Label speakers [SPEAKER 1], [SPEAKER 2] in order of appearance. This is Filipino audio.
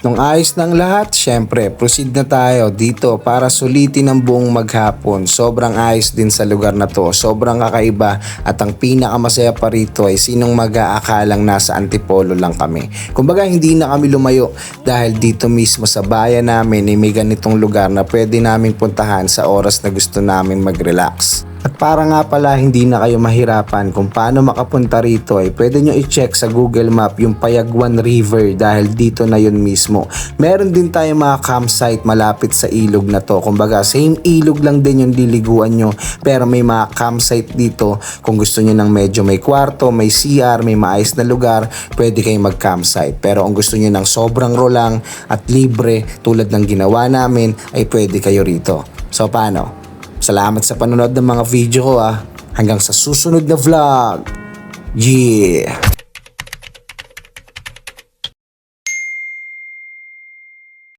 [SPEAKER 1] Nung ayos ng lahat, syempre, proceed na tayo dito para sulitin ang buong maghapon. Sobrang ayos din sa lugar na to, sobrang kakaiba at ang pinakamasaya pa rito ay sinong mag-aakalang nasa Antipolo lang kami. Kumbaga hindi na kami lumayo dahil dito mismo sa bayan namin ay may ganitong lugar na pwede naming puntahan sa oras na gusto namin mag-relax. At para nga pala hindi na kayo mahirapan kung paano makapunta rito ay pwede nyo i-check sa Google Map yung Payagwan River dahil dito na yun mismo. Meron din tayo mga campsite malapit sa ilog na to. Kumbaga same ilog lang din yung liliguan nyo pero may mga campsite dito kung gusto nyo ng medyo may kwarto, may CR, may maayos na lugar, pwede kayong mag-campsite. Pero kung gusto nyo ng sobrang rolang at libre tulad ng ginawa namin ay pwede kayo rito. So paano? Salamat sa panonood ng mga video ko. Hanggang sa susunod na vlog. Yeah!